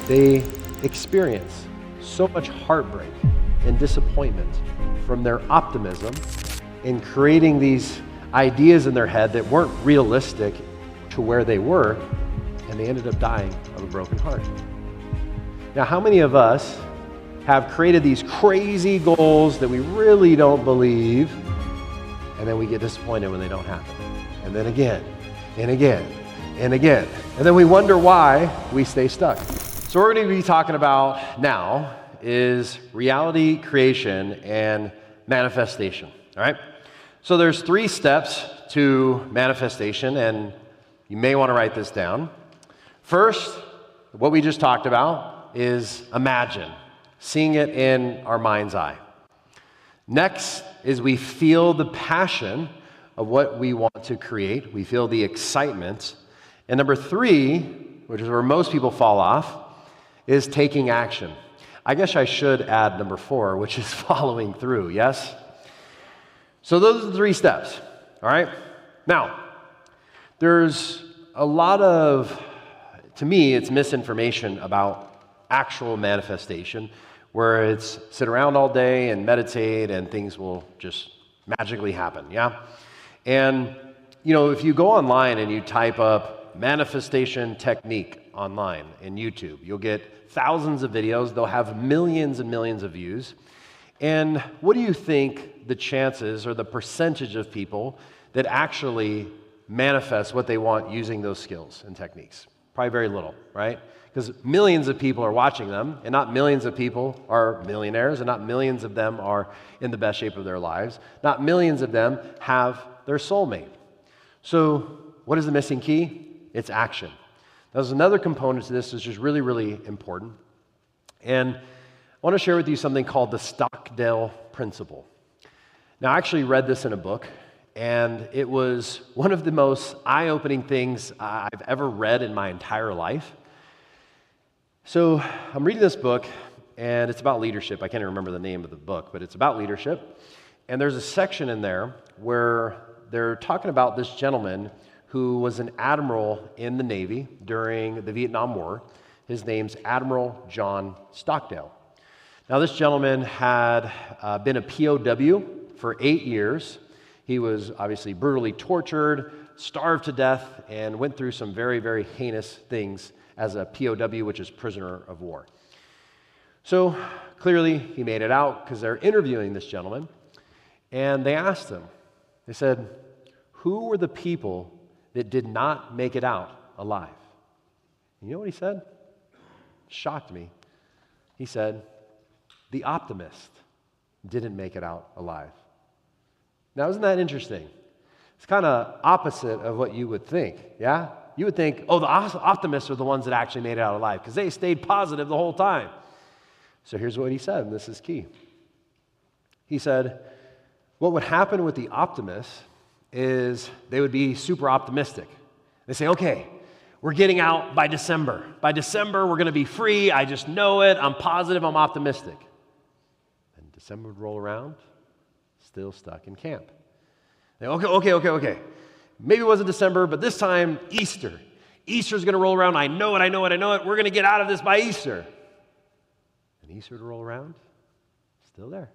They experience so much heartbreak and disappointment from their optimism in creating these ideas in their head that weren't realistic to where they were, and they ended up dying of a broken heart. Now, how many of us have created these crazy goals that we really don't believe, and then we get disappointed when they don't happen? And then again, and again, and again. And then we wonder why we stay stuck. So what we're going to be talking about now is reality creation and manifestation, all right? So there's 3 steps to manifestation, and you may want to write this down. First, what we just talked about is imagine, seeing it in our mind's eye. Next is we feel the passion of what we want to create. We feel the excitement. And number 3, which is where most people fall off, is taking action. I guess I should add number 4, which is following through, yes? So those are the 3 steps, all right? Now, there's a lot of, to me, it's misinformation about actual manifestation, where it's sit around all day and meditate and things will just magically happen, yeah? And, you know, if you go online and you type up manifestation technique online in YouTube, you'll get thousands of videos. They'll have millions and millions of views. And what do you think the chances or the percentage of people that actually manifest what they want using those skills and techniques? Probably very little, right? Because millions of people are watching them, and not millions of people are millionaires, and not millions of them are in the best shape of their lives. Not millions of them have their soulmate. So what is the missing key? It's action. There's another component to this which is really, really important. And I want to share with you something called the Stockdale principle. Now, I actually read this in a book, and it was one of the most eye-opening things I've ever read in my entire life. So I'm reading this book, and it's about leadership. I can't even remember the name of the book, but it's about leadership. And there's a section in there where they're talking about this gentleman who was an admiral in the Navy during the Vietnam War. His name's Admiral John Stockdale. Now, this gentleman had been a POW for 8 years. He was obviously brutally tortured, starved to death, and went through some very, very heinous things as a POW, which is prisoner of war. So clearly he made it out because they're interviewing this gentleman, and they asked him, they said, who were the people that did not make it out alive? You know what he said? Shocked me. He said, the optimist didn't make it out alive. Now, isn't that interesting? It's kind of opposite of what you would think, yeah? You would think, oh, the optimists are the ones that actually made it out alive because they stayed positive the whole time. So here's what he said, and this is key. He said, what would happen with the optimists is they would be super optimistic. They say, okay, we're getting out by December. By December, we're going to be free. I just know it. I'm positive. I'm optimistic. And December would roll around, still stuck in camp. They, okay. Maybe it wasn't December, but this time, Easter. Easter's going to roll around. I know it. We're going to get out of this by Easter. And Easter would roll around, still there.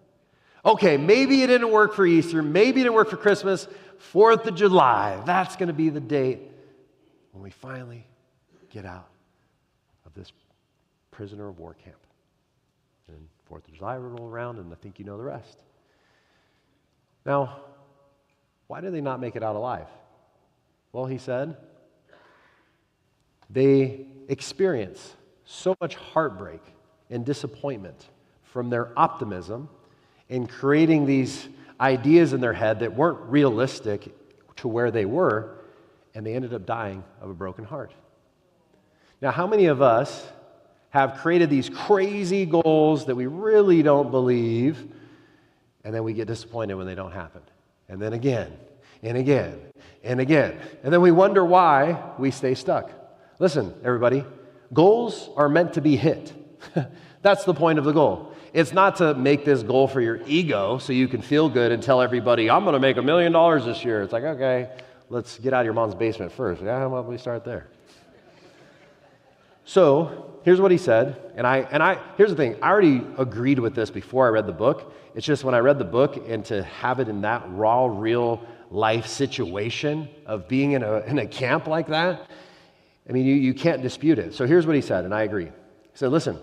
Okay, maybe it didn't work for Easter. Maybe it didn't work for Christmas. 4th of July, that's going to be the date when we finally get out of this prisoner of war camp. And 4th of July will roll around, and I think you know the rest. Now, why did they not make it out alive? Well, he said, they experience so much heartbreak and disappointment from their optimism in creating these ideas in their head that weren't realistic to where they were, and they ended up dying of a broken heart. Now, how many of us have created these crazy goals that we really don't believe, and then we get disappointed when they don't happen? And then again, and again, and again. And then we wonder why we stay stuck. Listen, everybody, goals are meant to be hit. That's the point of the goal. It's not to make this goal for your ego so you can feel good and tell everybody, I'm going to make $1 million this year. It's like, okay, let's get out of your mom's basement first. Yeah, how about we start there? So here's what he said, and I here's the thing, I already agreed with this before I read the book. It's just when I read the book and to have it in that raw, real life situation of being in a camp like that, I mean, you can't dispute it. So here's what he said, and I agree. He said, listen,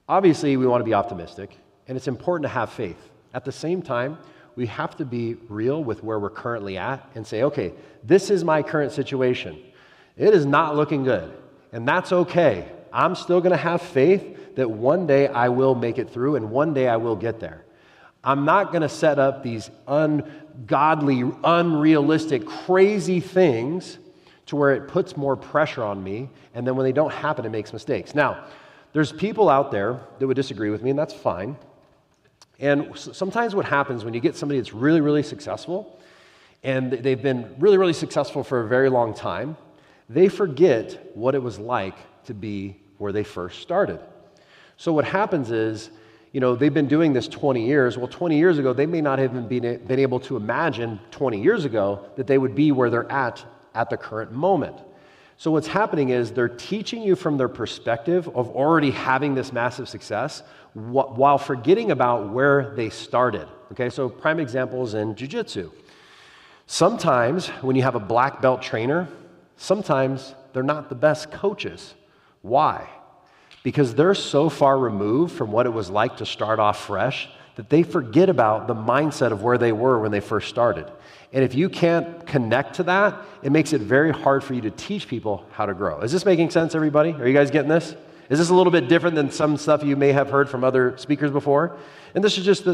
obviously we want to be optimistic, and it's important to have faith. At the same time, we have to be real with where we're currently at and say, okay, this is my current situation. It is not looking good, and that's okay. I'm still going to have faith that one day I will make it through and one day I will get there. I'm not going to set up these ungodly, unrealistic, crazy things to where it puts more pressure on me, and then when they don't happen, it makes mistakes. Now, there's people out there that would disagree with me, and that's fine. And sometimes what happens when you get somebody that's really, really successful, and they've been really, really successful for a very long time, they forget what it was like to be where they first started. So what happens is, they've been doing this 20 years. Well, 20 years ago, they may not have even been able to imagine 20 years ago that they would be where they're at the current moment. So what's happening is they're teaching you from their perspective of already having this massive success while forgetting about where they started. Okay, so prime examples in jiu-jitsu. Sometimes when you have a black belt trainer, sometimes they're not the best coaches. Why? Because they're so far removed from what it was like to start off fresh that they forget about the mindset of where they were when they first started. And if you can't connect to that, it makes it very hard for you to teach people how to grow. Is this making sense, everybody? Are you guys getting this? Is this a little bit different than some stuff you may have heard from other speakers before? And this is just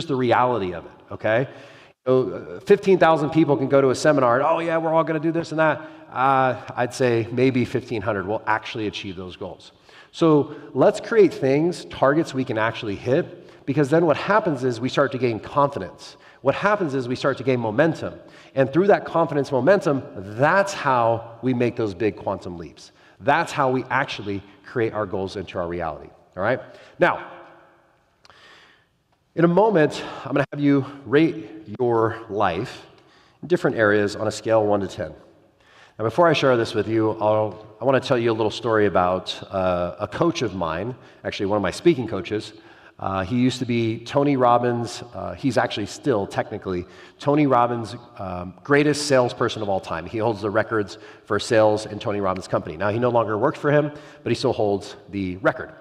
the reality of it, okay? 15,000 people can go to a seminar and, oh yeah, we're all going to do this and that. I'd say maybe 1,500 will actually achieve those goals. So let's create things, targets we can actually hit, because then what happens is we start to gain confidence. What happens is we start to gain momentum. And through that confidence momentum, that's how we make those big quantum leaps. That's how we actually create our goals into our reality. All right? Now, in a moment, I'm going to have you rate your life in different areas on a scale of 1 to 10. Now, before I share this with you, I want to tell you a little story about a coach of mine, actually one of my speaking coaches. He used to be Tony Robbins. He's actually still technically Tony Robbins' greatest salesperson of all time. He holds the records for sales in Tony Robbins' company. Now, he no longer works for him, but he still holds the record.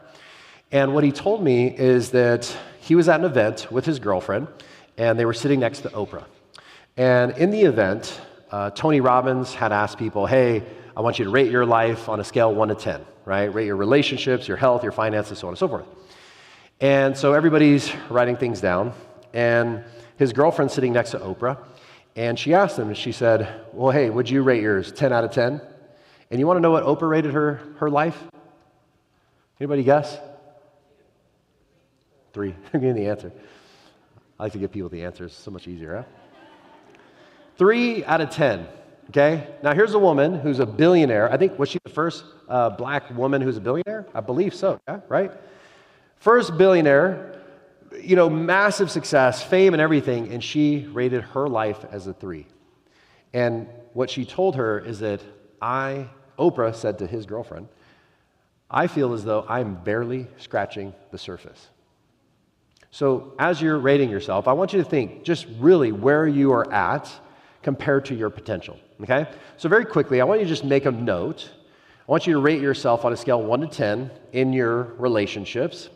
And what he told me is that he was at an event with his girlfriend, and they were sitting next to Oprah. And in the event, Tony Robbins had asked people, hey, I want you to rate your life on a scale of 1 to 10, right? Rate your relationships, your health, your finances, so on and so forth. And so everybody's writing things down, and his girlfriend's sitting next to Oprah, and she asked him, and she said, well, hey, would you rate yours 10 out of 10? And you want to know what Oprah rated her life? Anybody guess? 3. I'm getting the answer. I like to give people the answers. It's so much easier, huh? 3 out of 10, okay? Now, here's a woman who's a billionaire. I think, was she the first black woman who's a billionaire? I believe so, yeah, right? First billionaire, massive success, fame and everything, and she rated her life as a 3. And what she told her is that Oprah said to his girlfriend, I feel as though I'm barely scratching the surface. So as you're rating yourself, I want you to think just really where you are at compared to your potential, okay? So very quickly, I want you to just make a note. I want you to rate yourself on a scale of 1 to 10 in your relationships.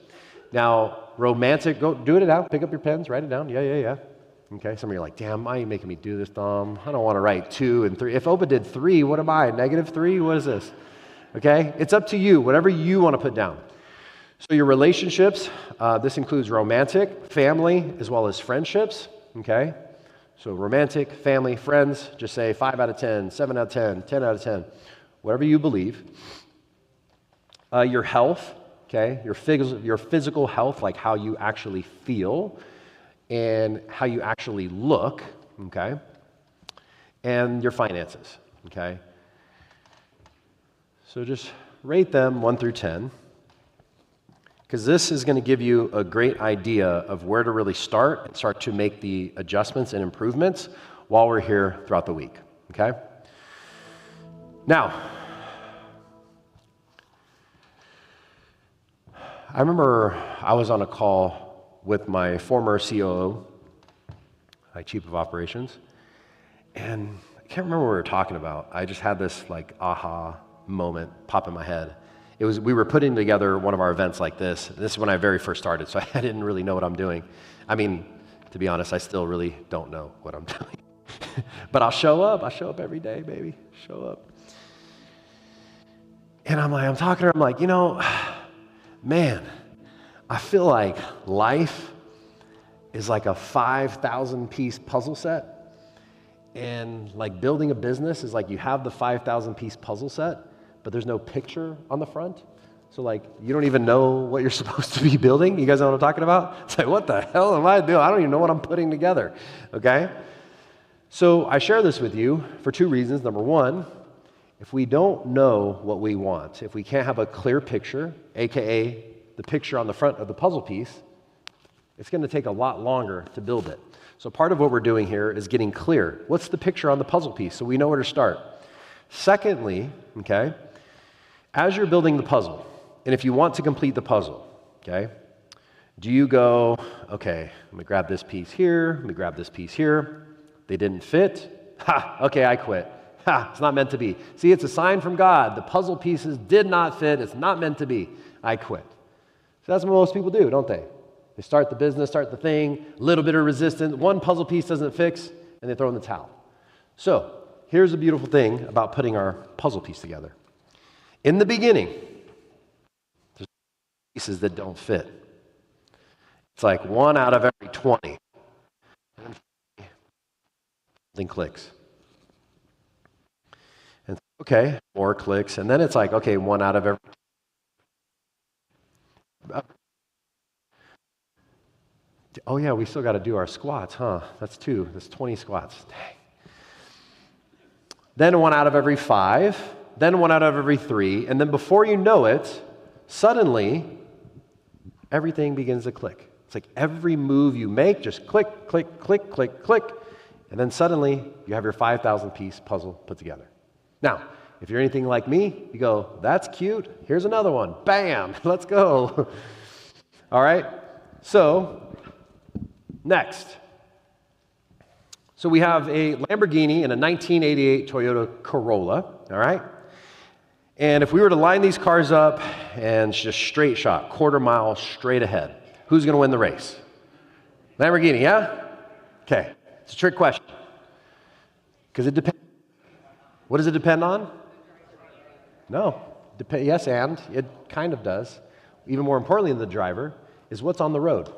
Now, romantic, go do it out, pick up your pens, write it down. Yeah. Okay, some of you are like, damn, why are you making me do this, Dom? I don't want to write 2 and 3. If Oprah did 3, what am I, -3? What is this? Okay, it's up to you, whatever you want to put down. So your relationships, this includes romantic, family, as well as friendships, okay? So romantic, family, friends, just say 5 out of 10, 7 out of 10, 10 out of 10, whatever you believe. Your health, okay? Your physical health, like how you actually feel and how you actually look, okay? And your finances, okay? So just rate them 1 through 10. Because this is going to give you a great idea of where to really start and start to make the adjustments and improvements while we're here throughout the week, okay? Now, I remember I was on a call with my former COO, my chief of operations, and I can't remember what we were talking about. I just had this like aha moment pop in my head. We were putting together one of our events like this. This is when I very first started, so I didn't really know what I'm doing. I mean, to be honest, I still really don't know what I'm doing. But I'll show up. I show up every day, baby. Show up. And I'm talking to her. I'm like, man, I feel like life is like a 5,000 piece puzzle set. And like building a business is like you have the 5,000 piece puzzle set, but there's no picture on the front. So like you don't even know what you're supposed to be building. You guys know what I'm talking about? It's like, what the hell am I doing? I don't even know what I'm putting together. Okay? So I share this with you for two reasons. Number one, if we don't know what we want, if we can't have a clear picture, aka the picture on the front of the puzzle piece, it's going to take a lot longer to build it. So part of what we're doing here is getting clear. What's the picture on the puzzle piece so we know where to start? Secondly, okay, as you're building the puzzle, and if you want to complete the puzzle, okay, do you go, okay, let me grab this piece here, let me grab this piece here. They didn't fit. Ha, okay, I quit. Ha, it's not meant to be. See, it's a sign from God. The puzzle pieces did not fit. It's not meant to be. I quit. So that's what most people do, don't they? They start the business, start the thing, a little bit of resistance, one puzzle piece doesn't fix, and they throw in the towel. So here's the beautiful thing about putting our puzzle piece together. In the beginning, there's pieces that don't fit. It's like 1 out of every 20. Something clicks. And okay, more clicks, and then it's like, okay, 1 out of every. Oh yeah, we still got to do our squats, huh? That's 2. That's 20 squats. Dang. Then 1 out of every 5. Then 1 out of every 3. And then before you know it, suddenly everything begins to click. It's like every move you make, just click, click, click, click, click. And then suddenly you have your 5,000 piece puzzle put together. Now, if you're anything like me, you go, that's cute. Here's another one. Bam, let's go. All right, so next. So we have a Lamborghini and a 1988 Toyota Corolla, all right? And if we were to line these cars up and just straight shot, quarter mile straight ahead, who's going to win the race? Lamborghini, yeah? Okay, it's a trick question. Because it depends. What does it depend on? No. Yes, and it kind of does. Even more importantly than the driver is what's on the road.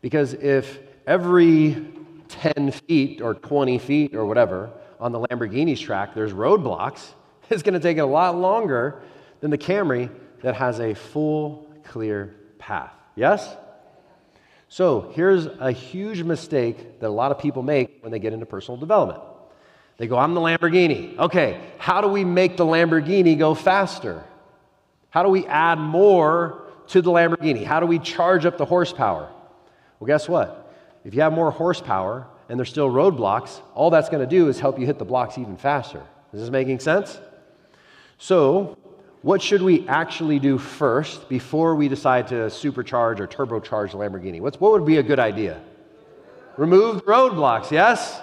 Because if every 10 feet or 20 feet or whatever on the Lamborghini's track, there's roadblocks, it's going to take a lot longer than the Camry that has a full, clear path. Yes? So here's a huge mistake that a lot of people make when they get into personal development. They go, I'm the Lamborghini. Okay, how do we make the Lamborghini go faster? How do we add more to the Lamborghini? How do we charge up the horsepower? Well, guess what? If you have more horsepower and there's still roadblocks, all that's going to do is help you hit the blocks even faster. Is this making sense? So, what should we actually do first before we decide to supercharge or turbocharge the Lamborghini? What would be a good idea? Remove the roadblocks, yes?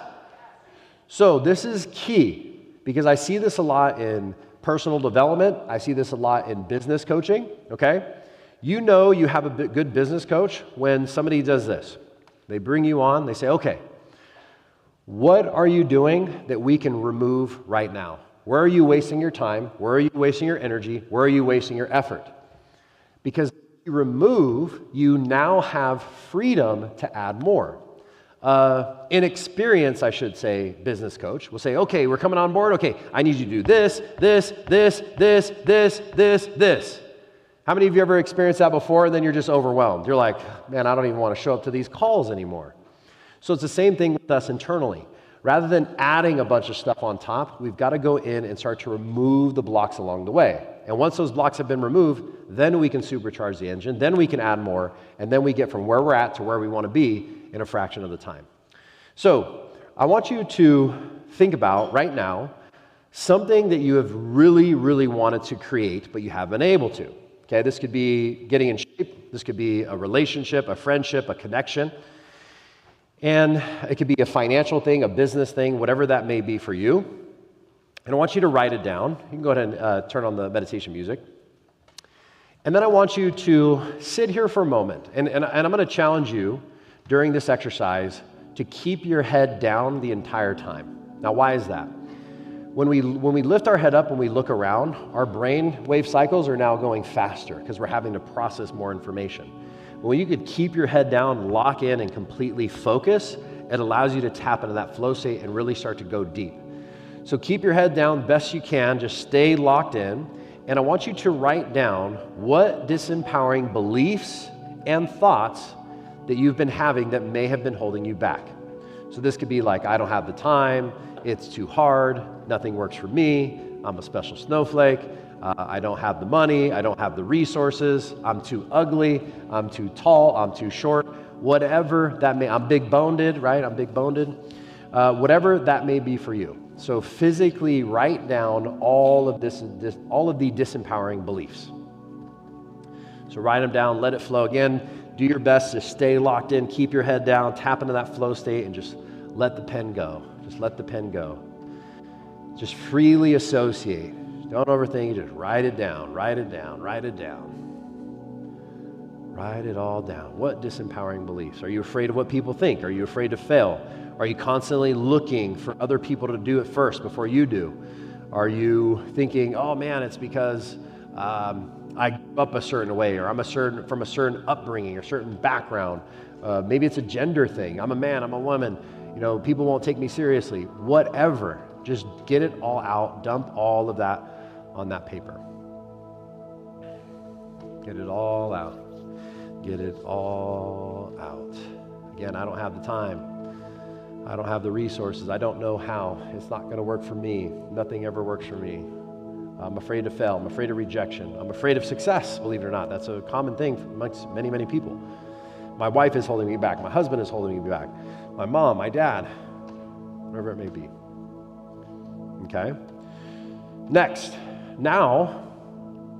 So this is key because I see this a lot in personal development. I see this a lot in business coaching, okay? You know you have a good business coach when somebody does this. They bring you on, they say, okay, what are you doing that we can remove right now? Where are you wasting your time? Where are you wasting your energy? Where are you wasting your effort? Because if you remove, you now have freedom to add more. Inexperienced, I should say, business coach will say, okay, we're coming on board. Okay, I need you to do this, this, this, this, this, this, this. How many of you ever experienced that before and then you're just overwhelmed? You're like, man, I don't even want to show up to these calls anymore. So it's the same thing with us internally. Rather than adding a bunch of stuff on top, we've got to go in and start to remove the blocks along the way. And once those blocks have been removed, then we can supercharge the engine, then we can add more, and then we get from where we're at to where we want to be in a fraction of the time. So I want you to think about right now something that you have really, really wanted to create, but you haven't been able to. Okay, this could be getting in shape. This could be a relationship, a friendship, a connection. And it could be a financial thing, a business thing, whatever that may be for you. And I want you to write it down. You can go ahead and turn on the meditation music. And then I want you to sit here for a moment. And I'm going to challenge you during this exercise to keep your head down the entire time. Now, why is that? When we lift our head up and we look around, our brain wave cycles are now going faster because we're having to process more information. When you could keep your head down, lock in, and completely focus, it allows you to tap into that flow state and really start to go deep. So keep your head down best you can, just stay locked in, and I want you to write down what disempowering beliefs and thoughts that you've been having that may have been holding you back. So this could be like, I don't have the time, it's too hard, nothing works for me, I'm a special snowflake, I don't have the money, I don't have the resources, I'm too ugly, I'm too tall, I'm too short, whatever that may, I'm big-boned, right? I'm big-boned. Whatever that may be for you. So physically write down all of the disempowering beliefs. So write them down, let it flow. Again, do your best to stay locked in, keep your head down, tap into that flow state, and just let the pen go. Just let the pen go. Just freely associate. Don't overthink, just write it down, write it down, write it down. Write it all down. What disempowering beliefs? Are you afraid of what people think? Are you afraid to fail? Are you constantly looking for other people to do it first before you do? Are you thinking, oh man, it's because I grew up a certain way, or I'm from a certain upbringing or certain background. Maybe it's a gender thing. I'm a man, I'm a woman. People won't take me seriously. Whatever. Just get it all out. Dump all of that on that paper. Get it all out. Get it all out. Again, I don't have the time. I don't have the resources. I don't know how. It's not going to work for me. Nothing ever works for me. I'm afraid to fail. I'm afraid of rejection. I'm afraid of success, believe it or not. That's a common thing amongst many, many people. My wife is holding me back. My husband is holding me back. My mom, my dad, whatever it may be. Okay? Next, now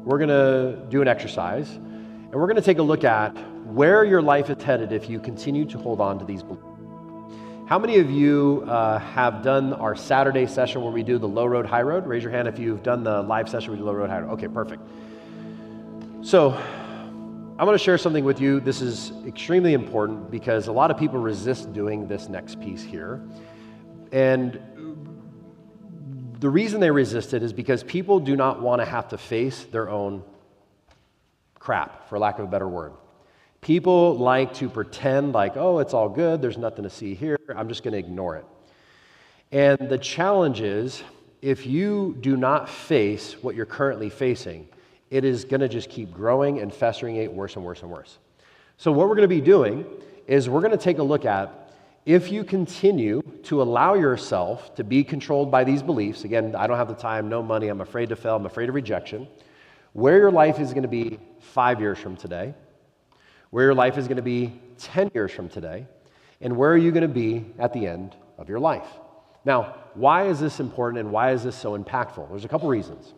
we're going to do an exercise, and we're going to take a look at where your life is headed if you continue to hold on to these beliefs. How many of you have done our Saturday session where we do the low road, high road? Raise your hand if you've done the live session where we do low road, high road. Okay, perfect. So I want to share something with you. This is extremely important because a lot of people resist doing this next piece here. And the reason they resist it is because people do not want to have to face their own crap, for lack of a better word. People like to pretend like, oh, it's all good, there's nothing to see here, I'm just going to ignore it. And the challenge is, if you do not face what you're currently facing, it is going to just keep growing and festering, it worse and worse and worse. So what we're going to be doing is we're going to take a look at, if you continue to allow yourself to be controlled by these beliefs, again, I don't have the time, no money, I'm afraid to fail, I'm afraid of rejection, where your life is going to be 5 years from today, where your life is going to be 10 years from today, and where are you going to be at the end of your life. Now, why is this important and why is this so impactful? There's a couple reasons.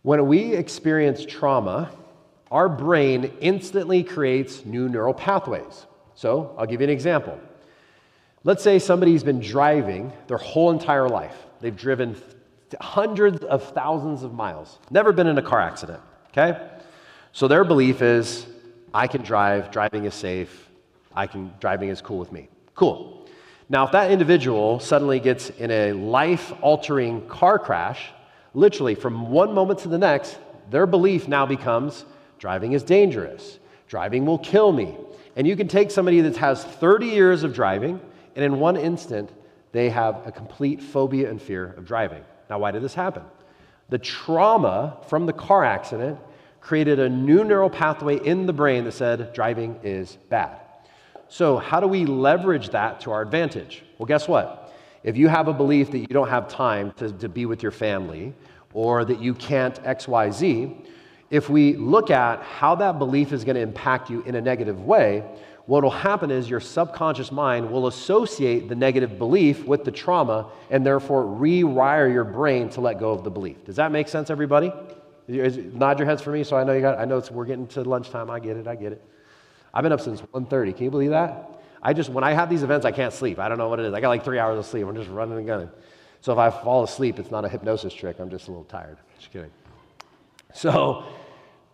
When we experience trauma, our brain instantly creates new neural pathways. So, I'll give you an example. Let's say somebody's been driving their whole entire life. They've driven hundreds of thousands of miles, never been in a car accident, okay? So their belief is, I can drive, driving is safe, driving is cool with me. Cool. Now, if that individual suddenly gets in a life-altering car crash, literally from one moment to the next, their belief now becomes, driving is dangerous, driving will kill me. And you can take somebody that has 30 years of driving, and in one instant, they have a complete phobia and fear of driving. Now, why did this happen? The trauma from the car accident created a new neural pathway in the brain that said driving is bad. So how do we leverage that to our advantage? Well, guess what? If you have a belief that you don't have time to be with your family, or that you can't X, Y, Z, if we look at how that belief is going to impact you in a negative way, what will happen is your subconscious mind will associate the negative belief with the trauma and therefore rewire your brain to let go of the belief. Does that make sense, everybody? Nod your heads for me so I know we're getting to lunchtime. I get it. I've been up since 1:30. Can you believe that? When I have these events, I can't sleep. I don't know what it is. I got like 3 hours of sleep. I'm just running and gunning. So if I fall asleep, it's not a hypnosis trick. I'm just a little tired. Just kidding. So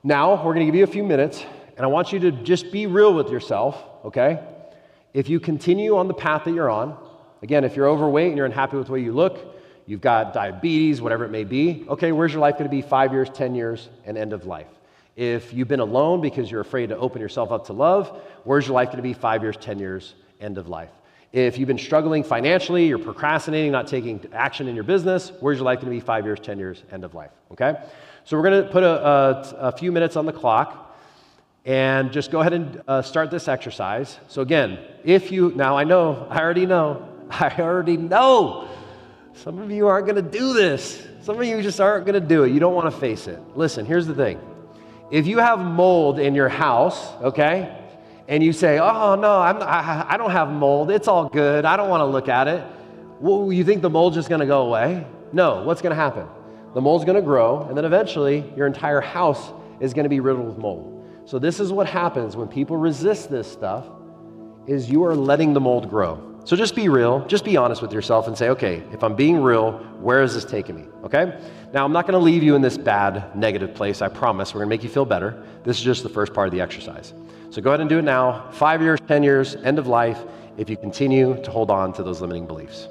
now we're going to give you a few minutes, and I want you to just be real with yourself, okay? If you continue on the path that you're on, again, if you're overweight and you're unhappy with the way you look, you've got diabetes, whatever it may be, okay, where's your life going to be 5 years, 10 years, and end of life? If you've been alone because you're afraid to open yourself up to love, where's your life going to be 5 years, 10 years, end of life? If you've been struggling financially, you're procrastinating, not taking action in your business, where's your life going to be 5 years, 10 years, end of life, okay? So we're going to put a few minutes on the clock and just go ahead and start this exercise. So again, I already know, some of you aren't going to do this. Some of you just aren't going to do it. You don't want to face it. Listen, here's the thing. If you have mold in your house, okay, and you say, oh, no, I don't have mold. It's all good. I don't want to look at it. Well, you think the mold's just going to go away? No. What's going to happen? The mold's going to grow, and then eventually your entire house is going to be riddled with mold. So this is what happens when people resist this stuff, is you are letting the mold grow. So just be real, just be honest with yourself and say, okay, if I'm being real, where is this taking me, okay? Now, I'm not going to leave you in this bad, negative place, I promise. We're going to make you feel better. This is just the first part of the exercise. So go ahead and do it now. 5 years, 10 years, end of life, if you continue to hold on to those limiting beliefs.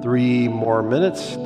Three more minutes.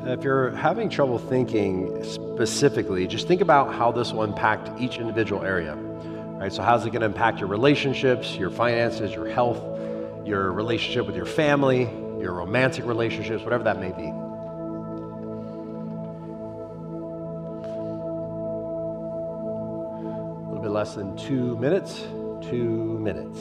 If you're having trouble thinking specifically, just think about how this will impact each individual area, right? So how's it going to impact your relationships, your finances, your health, your relationship with your family, your romantic relationships, whatever that may be. A little bit less than 2 minutes. 2 minutes.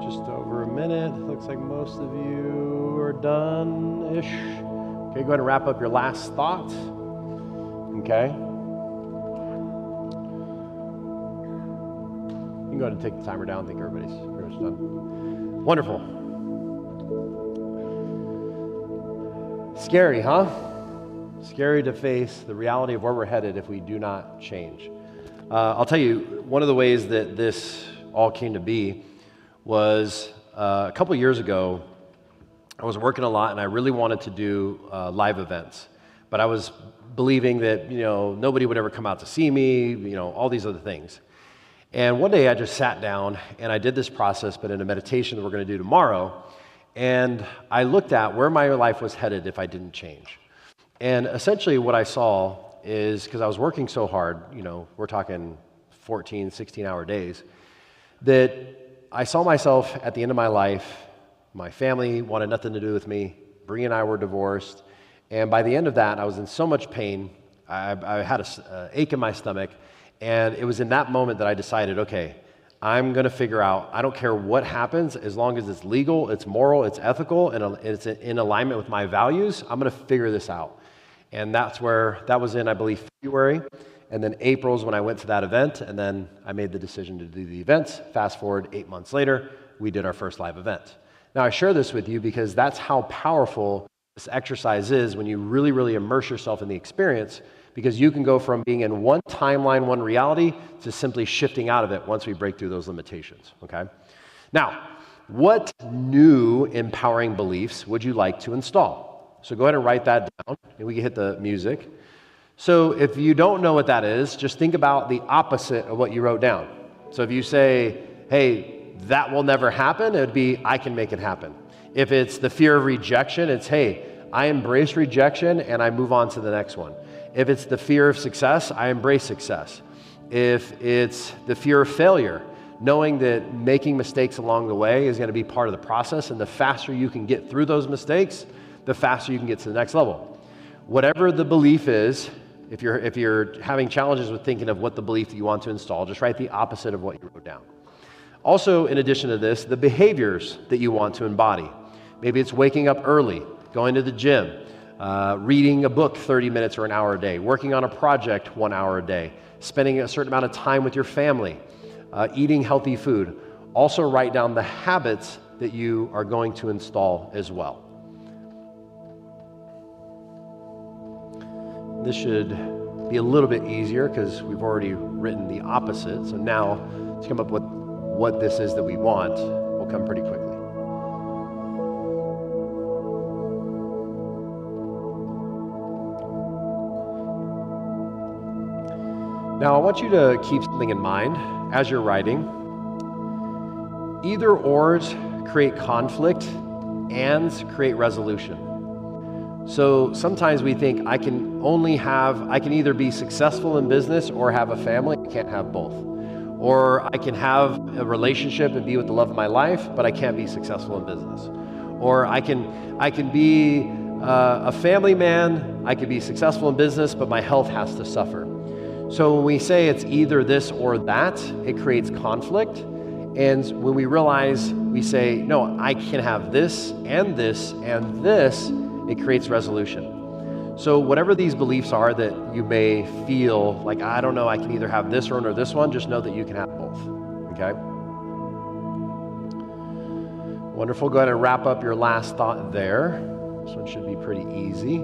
just over a minute. Looks like most of you are done-ish. Okay, go ahead and wrap up your last thought. Okay. You can go ahead and take the timer down. I think everybody's pretty much done. Wonderful. Scary, huh? Scary to face the reality of where we're headed if we do not change. I'll tell you, one of the ways that this all came to be was a couple years ago. I was working a lot and I really wanted to do live events, but I was believing that, nobody would ever come out to see me, all these other things. And one day I just sat down and I did this process, but in a meditation that we're going to do tomorrow, and I looked at where my life was headed if I didn't change. And essentially what I saw is, because I was working so hard, we're talking 14, 16-hour days, that I saw myself at the end of my life. My family wanted nothing to do with me. Bree and I were divorced. And by the end of that, I was in so much pain. I had an ache in my stomach. And it was in that moment that I decided, okay, I'm going to figure out, I don't care what happens, as long as it's legal, it's moral, it's ethical, and it's in alignment with my values, I'm going to figure this out. And that was in, I believe, February. And then April's when I went to that event, and then I made the decision to do the events. Fast forward 8 months later, we did our first live event. Now, I share this with you because that's how powerful this exercise is when you really, really immerse yourself in the experience, because you can go from being in one timeline, one reality, to simply shifting out of it once we break through those limitations, okay? Now, what new empowering beliefs would you like to install? So go ahead and write that down, and we can hit the music. So if you don't know what that is, just think about the opposite of what you wrote down. So if you say, hey, that will never happen, it would be, I can make it happen. If it's the fear of rejection, it's, hey, I embrace rejection and I move on to the next one. If it's the fear of success, I embrace success. If it's the fear of failure, knowing that making mistakes along the way is going to be part of the process, and the faster you can get through those mistakes, the faster you can get to the next level. Whatever the belief is, if you're having challenges with thinking of what the belief that you want to install, just write the opposite of what you wrote down. Also, in addition to this, the behaviors that you want to embody. Maybe it's waking up early, going to the gym, reading a book 30 minutes or an hour a day, working on a project 1 hour a day, spending a certain amount of time with your family, eating healthy food. Also write down the habits that you are going to install as well. This should be a little bit easier because we've already written the opposite. So now to come up with what this is that we want will come pretty quickly. Now, I want you to keep something in mind as you're writing. Either ors create conflict, ands create resolution. So sometimes we think I can either be successful in business or have a family. I can't have both. Or I can have a relationship and be with the love of my life, but I can't be successful in business. Or I can be a family man, I can be successful in business, but my health has to suffer. So when we say it's either this or that, it creates conflict. And when we realize, we say, no, I can have this and this and this, it creates resolution. So whatever these beliefs are that you may feel like, I don't know, I can either have this or this one, just know that you can have both, okay? Wonderful. Go ahead and wrap up your last thought there. This one should be pretty easy.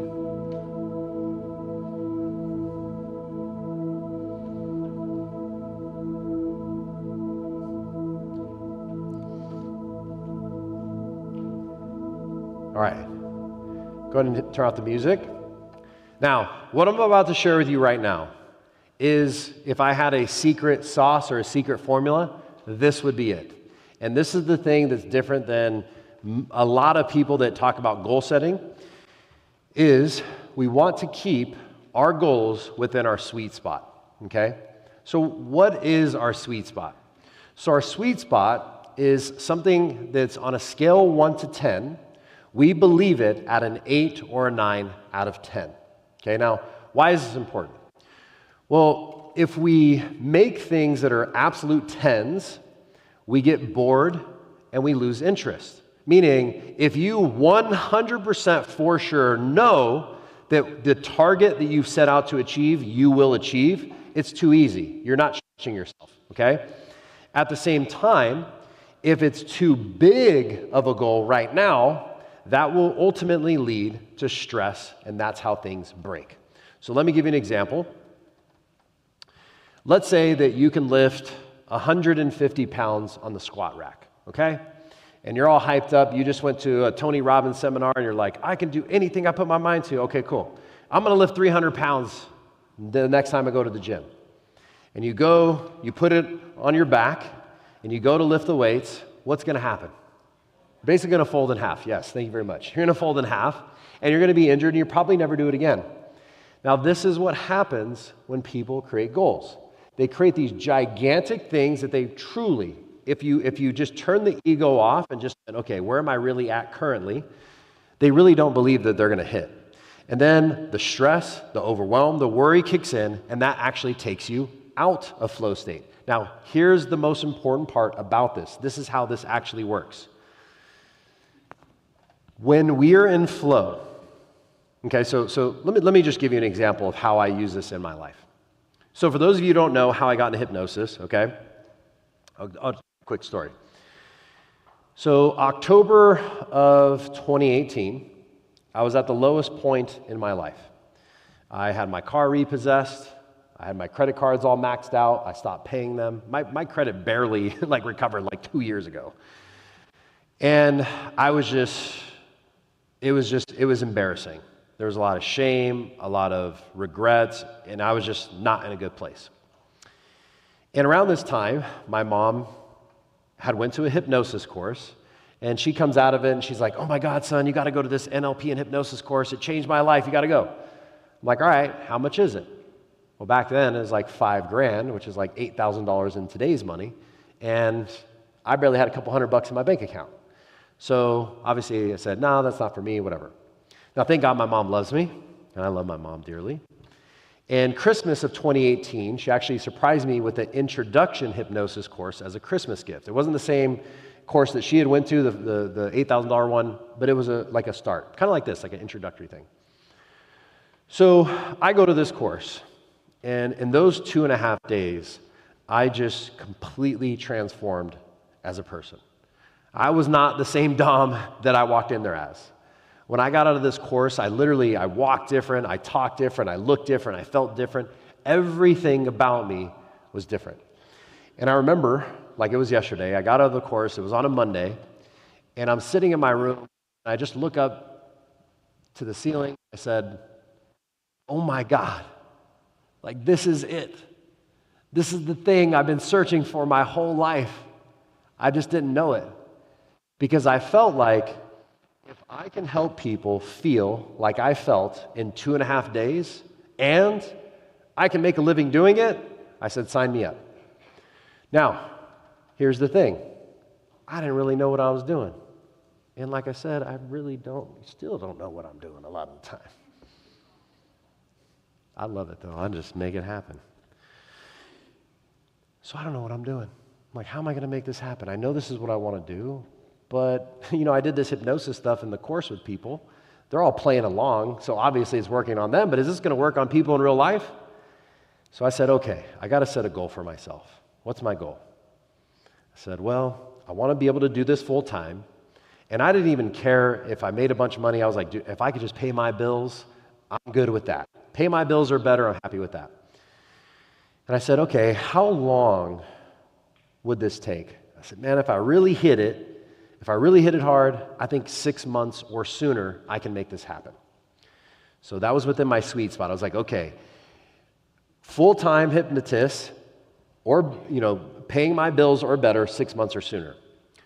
All right, go ahead and turn off the music. Now, what I'm about to share with you right now is if I had a secret sauce or a secret formula, this would be it. And this is the thing that's different than a lot of people that talk about goal setting, is we want to keep our goals within our sweet spot, okay? So what is our sweet spot? So our sweet spot is something that's on a scale 1 to 10. We believe it at an 8 or a 9 out of 10. Okay, now, why is this important? Well, if we make things that are absolute 10s, we get bored and we lose interest. Meaning, if you 100% for sure know that the target that you've set out to achieve, you will achieve, it's too easy. You're not stretching yourself, okay? At the same time, if it's too big of a goal right now, that will ultimately lead to stress, and that's how things break. So let me give you an example. Let's say that you can lift 150 pounds on the squat rack, okay? And you're all hyped up. You just went to a Tony Robbins seminar, and you're like, I can do anything I put my mind to. Okay, cool. I'm going to lift 300 pounds the next time I go to the gym. And you go, you put it on your back, and you go to lift the weights. What's going to happen? Basically going to fold in half. Yes, thank you very much. You're going to fold in half, and you're going to be injured, and you'll probably never do it again. Now, this is what happens when people create goals. They create these gigantic things that they truly, if you just turn the ego off and just, okay, where am I really at currently? They really don't believe that they're going to hit. And then the stress, the overwhelm, the worry kicks in, and that actually takes you out of flow state. Now, here's the most important part about this. This is how this actually works. When we are in flow, okay, so let me just give you an example of how I use this in my life. So for those of you who don't know how I got into hypnosis, okay, quick story. So October of 2018, I was at the lowest point in my life. I had my car repossessed. I had my credit cards all maxed out. I stopped paying them. My credit barely recovered 2 years ago. And it was embarrassing. There was a lot of shame, a lot of regrets, and I was just not in a good place. And around this time, my mom had went to a hypnosis course, and she comes out of it, and she's like, oh my God, son, you got to go to this NLP and hypnosis course. It changed my life. You got to go. I'm like, all right, how much is it? Well, back then, it was like $5,000, which is like $8,000 in today's money, and I barely had a couple $100 in my bank account. So obviously, I said, no, that's not for me, whatever. Now, thank God my mom loves me, and I love my mom dearly. And Christmas of 2018, she actually surprised me with an introduction hypnosis course as a Christmas gift. It wasn't the same course that she had went to, the $8,000 one, but it was like a start, kind of like this, like an introductory thing. So I go to this course, and in those 2.5 days, I just completely transformed as a person. I was not the same Dom that I walked in there as. When I got out of this course, I walked different, I talked different, I looked different, I felt different. Everything about me was different. And I remember, like it was yesterday, I got out of the course, it was on a Monday, and I'm sitting in my room, and I just look up to the ceiling. I said, oh my God, this is it. This is the thing I've been searching for my whole life. I just didn't know it. Because I felt like if I can help people feel like I felt in 2.5 days, and I can make a living doing it, I said, sign me up. Now, here's the thing. I didn't really know what I was doing. And like I said, I really still don't know what I'm doing a lot of the time. I love it, though. I just make it happen. So I don't know what I'm doing. I'm like, how am I going to make this happen? I know this is what I want to do. But, I did this hypnosis stuff in the course with people. They're all playing along, so obviously it's working on them, but is this going to work on people in real life? So I said, okay, I got to set a goal for myself. What's my goal? I said, well, I want to be able to do this full time, and I didn't even care if I made a bunch of money. I was like, dude, if I could just pay my bills, I'm good with that. Pay my bills or better, I'm happy with that. And I said, okay, how long would this take? I said, man, if I really hit it hard, I think 6 months or sooner, I can make this happen. So that was within my sweet spot. I was like, okay, full-time hypnotist or, paying my bills or better 6 months or sooner.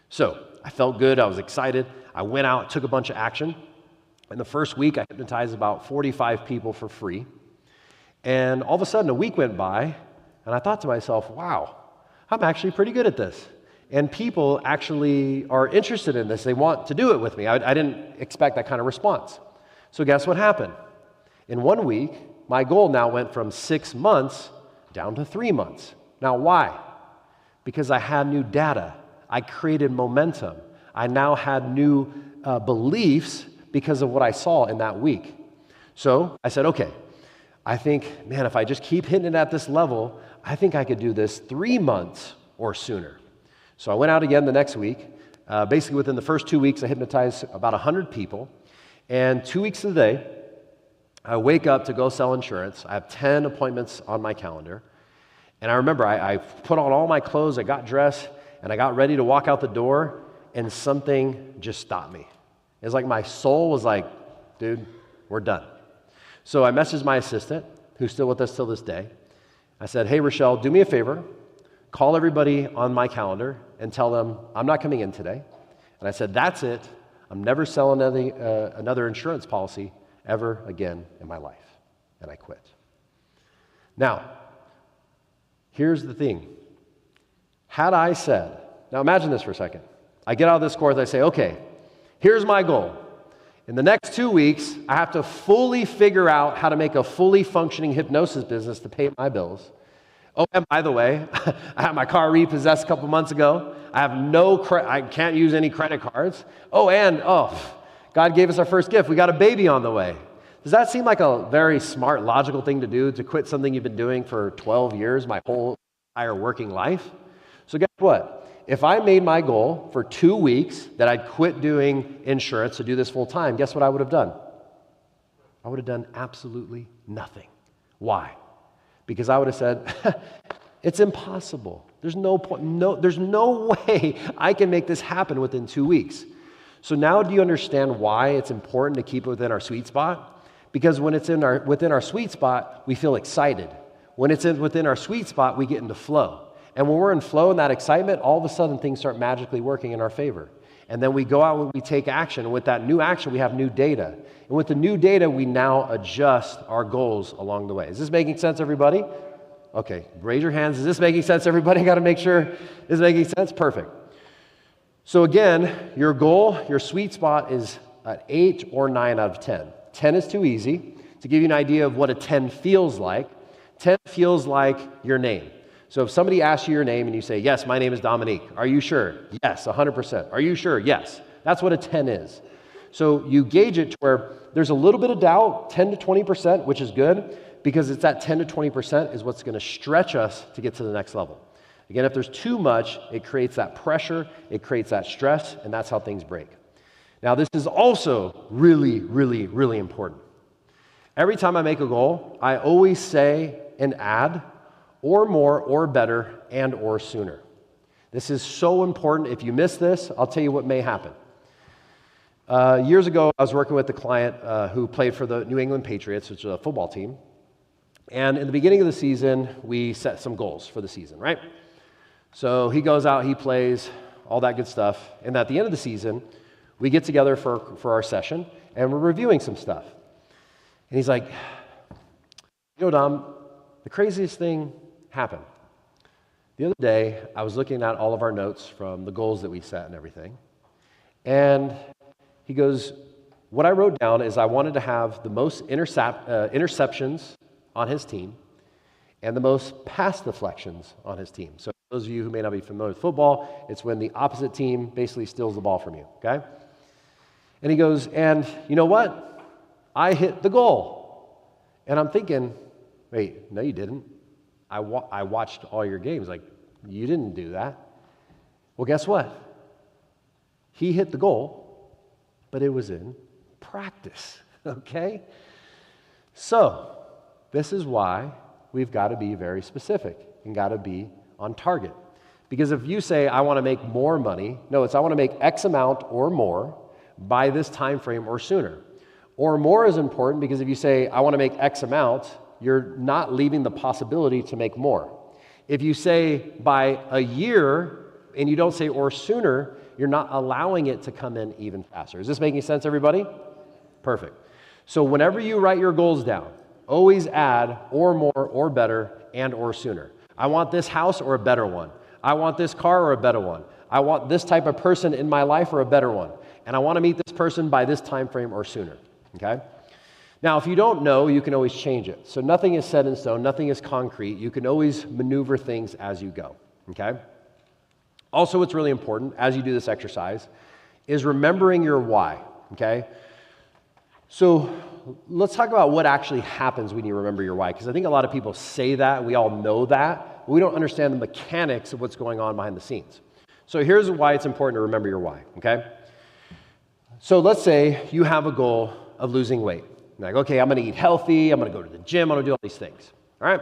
So I felt good. I was excited. I went out, took a bunch of action. In the first week, I hypnotized about 45 people for free. And all of a sudden, a week went by, and I thought to myself, wow, I'm actually pretty good at this. And people actually are interested in this. They want to do it with me. I didn't expect that kind of response. So guess what happened? In 1 week, my goal now went from 6 months down to 3 months. Now, why? Because I had new data. I created momentum. I now had new beliefs because of what I saw in that week. So I said, okay, I think, man, if I just keep hitting it at this level, I think I could do this 3 months or sooner. So I went out again the next week. Basically, within the first 2 weeks, I hypnotized about 100 people. And 2 weeks of the day, I wake up to go sell insurance. I have 10 appointments on my calendar. And I remember I put on all my clothes, I got dressed, and I got ready to walk out the door, and something just stopped me. It's like my soul was like, dude, we're done. So I messaged my assistant, who's still with us till this day. I said, hey, Rochelle, do me a favor. Call everybody on my calendar and tell them I'm not coming in today. And I said, that's it. I'm never selling another insurance policy ever again in my life. And I quit. Now, here's the thing. Had I said, now imagine this for a second. I get out of this course, I say, okay, here's my goal. In the next 2 weeks, I have to fully figure out how to make a fully functioning hypnosis business to pay my bills. Oh, and by the way, I had my car repossessed a couple months ago. I have I can't use any credit cards. God gave us our first gift. We got a baby on the way. Does that seem like a very smart, logical thing to do, to quit something you've been doing for 12 years, my whole entire working life? So guess what? If I made my goal for 2 weeks that I'd quit doing insurance to do this full time, guess what I would have done? I would have done absolutely nothing. Why? Because I would have said, it's impossible. There's no point, there's no way I can make this happen within 2 weeks. So now do you understand why it's important to keep it within our sweet spot? Because when it's within our sweet spot, we feel excited. When it's within our sweet spot, we get into flow. And when we're in flow and that excitement, all of a sudden things start magically working in our favor. And then we go out and we take action. And with that new action, we have new data. And with the new data, we now adjust our goals along the way. Is this making sense, everybody? Okay, raise your hands. Is this making sense, everybody? Got to make sure this is making sense. Perfect. So again, your goal, your sweet spot is an 8 or 9 out of 10. 10 is too easy. To give you an idea of what a 10 feels like, 10 feels like your name. So if somebody asks you your name and you say, yes, my name is Dominique. Are you sure? Yes, 100%. Are you sure? Yes. That's what a 10 is. So you gauge it to where there's a little bit of doubt, 10 to 20%, which is good, because it's that 10 to 20% is what's going to stretch us to get to the next level. Again, if there's too much, it creates that pressure, it creates that stress, and that's how things break. Now, this is also really, really, really important. Every time I make a goal, I always say and add, or more, or better, and or sooner. This is so important. If you miss this, I'll tell you what may happen. Years ago, I was working with a client who played for the New England Patriots, which is a football team. And in the beginning of the season, we set some goals for the season, right? So he goes out, he plays, all that good stuff. And at the end of the season, we get together for our session, and we're reviewing some stuff. And he's like, Dom, the craziest thing happened. The other day, I was looking at all of our notes from the goals that we set and everything. And he goes, what I wrote down is I wanted to have the most interceptions on his team and the most pass deflections on his team. So those of you who may not be familiar with football, it's when the opposite team basically steals the ball from you, okay? And he goes, and you know what? I hit the goal. And I'm thinking, wait, no, you didn't. I watched all your games. Like, you didn't do that. Well, guess what? He hit the goal, but it was in practice, okay? So, this is why we've got to be very specific and got to be on target. Because if you say, I want to make more money, no, it's I want to make X amount or more by this time frame or sooner. Or more is important because if you say, I want to make X amount, you're not leaving the possibility to make more. If you say by a year and you don't say or sooner, you're not allowing it to come in even faster. Is this making sense, everybody? Perfect. So whenever you write your goals down, always add or more or better and or sooner. I want this house or a better one. I want this car or a better one. I want this type of person in my life or a better one. And I want to meet this person by this time frame or sooner. Okay? Now, if you don't know, you can always change it. So nothing is set in stone, nothing is concrete. You can always maneuver things as you go, okay? Also, what's really important as you do this exercise is remembering your why, okay? So let's talk about what actually happens when you remember your why, because I think a lot of people say that, we all know that, but we don't understand the mechanics of what's going on behind the scenes. So here's why it's important to remember your why, okay? So let's say you have a goal of losing weight. You're like, okay, I'm gonna eat healthy, I'm gonna go to the gym, I'm gonna do all these things, all right?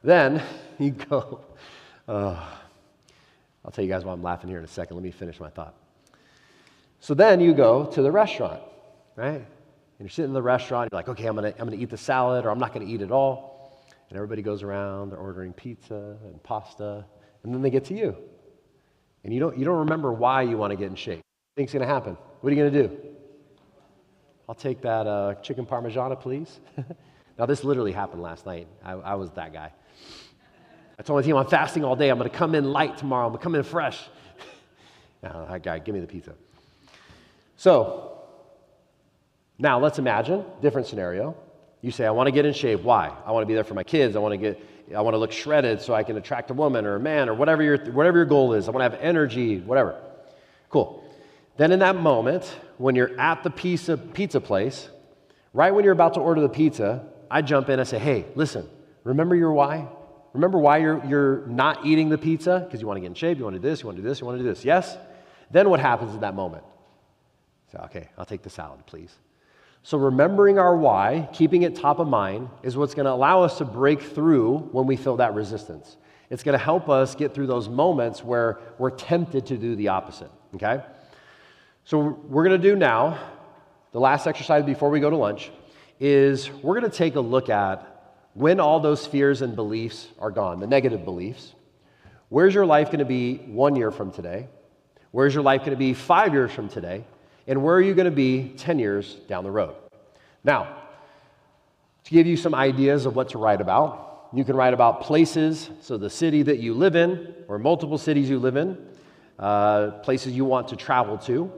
Then you go, I'll tell you guys why I'm laughing here in a second. Let me finish my thought. So then you go to the restaurant, right? And you're sitting in the restaurant, you're like, okay, I'm gonna eat the salad, or I'm not gonna eat it all. And everybody goes around, they're ordering pizza and pasta, and then they get to you. And you don't remember why you want to get in shape. What do you think's gonna happen? What are you gonna do? I'll take that chicken parmigiana, please. Now, this literally happened last night. I was that guy. I told my team, I'm fasting all day. I'm going to come in light tomorrow. I'm going to come in fresh. No, that guy, give me the pizza. So, now let's imagine, different scenario. You say, I want to get in shape. Why? I want to be there for my kids. I want to look shredded so I can attract a woman or a man or whatever your goal is. I want to have energy, whatever. Cool. Then in that moment, when you're at the pizza place, right when you're about to order the pizza, I jump in and say, hey, listen, remember your why? Remember why you're not eating the pizza? Because you want to get in shape, you want to do this, you want to do this, you want to do this. Yes? Then what happens in that moment? So, okay, I'll take the salad, please. So remembering our why, keeping it top of mind, is what's going to allow us to break through when we feel that resistance. It's going to help us get through those moments where we're tempted to do the opposite, okay? So we're going to do now, the last exercise before we go to lunch, is we're going to take a look at when all those fears and beliefs are gone, the negative beliefs. Where's your life going to be 1 year from today? Where's your life going to be 5 years from today? And where are you going to be 10 years down the road? Now, to give you some ideas of what to write about, you can write about places, so the city that you live in, or multiple cities you live in, places you want to travel to,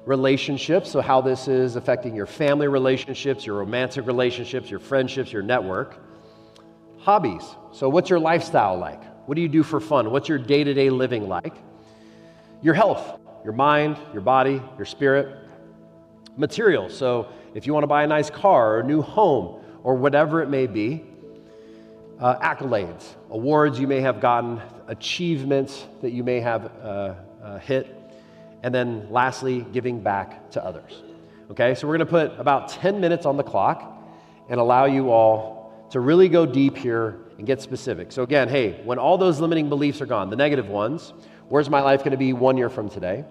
relationships, so how this is affecting your family relationships, your romantic relationships, your friendships, your network. Hobbies, so what's your lifestyle like? What do you do for fun? What's your day-to-day living like? Your health, your mind, your body, your spirit. Materials, so if you want to buy a nice car or a new home or whatever it may be. Accolades, awards you may have gotten, achievements that you may have hit. And then lastly, giving back to others. Okay, so we're going to put about 10 minutes on the clock and allow you all to really go deep here and get specific. So again, hey, when all those limiting beliefs are gone, the negative ones, where's my life going to be 1 year from today?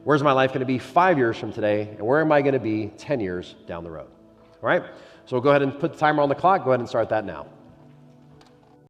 Where's my life going to be 5 years from today? And where am I going to be 10 years down the road? All right, so we'll go ahead and put the timer on the clock. Go ahead and start that now.